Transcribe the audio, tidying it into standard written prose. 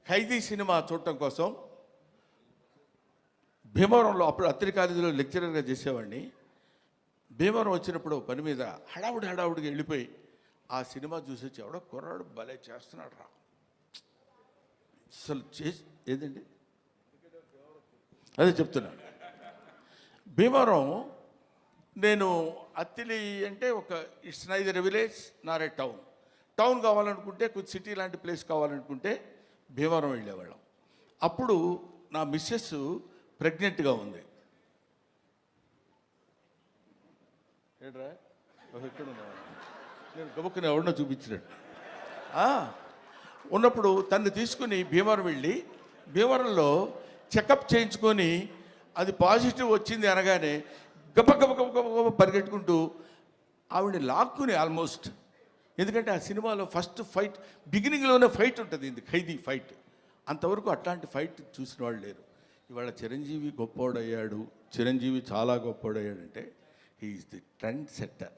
ఖైదీ cinema చూడటం కోసం భీమవరంలో అప్పుడు అత్తిరి కాలేజీలో లెక్చరర్గా చేసేవాడిని. భీమవరం వచ్చినప్పుడు పని మీద హడావుడిగా వెళ్ళిపోయి ఆ సినిమా చూసి వచ్చి ఎవడో కుర్రాడు భలే చేస్తున్నాడు రా అసలు ఏదండి అదే చెప్తున్నాను. భీమవరం నేను అత్తిలి అంటే ఒక it's neither village Nar A town కావాలనుకుంటే కొంచెం సిటీ లాంటి ప్లేస్ కావాలనుకుంటే భీమవరం వెళ్ళేవాళ్ళం. అప్పుడు నా మిస్సెస్ ప్రెగ్నెంట్గా ఉంది. ఏడ్రా ఎక్కడ ఉన్నా నేను గబుక్కుని ఎవరినో చూపించినట్టు ఉన్నప్పుడు తను తీసుకుని భీమవరం వెళ్ళి భీమవరంలో చెకప్ చేయించుకొని అది పాజిటివ్ వచ్చింది అనగానే గబ పరిగెట్టుకుంటూ ఆవిడని లాక్కుని ఆల్మోస్ట్, ఎందుకంటే ఆ సినిమాలో ఫస్ట్ ఫైట్ బిగినింగ్లోనే ఫైట్ ఉంటుంది, ఇది ఖైదీ ఫైట్. అంతవరకు అట్లాంటి ఫైట్ చూసిన వాళ్ళు లేరు. ఇవాళ చిరంజీవి గొప్పోడయ్యాడు, చిరంజీవి చాలా గొప్పోడయ్యాడంటే he is the trend setter.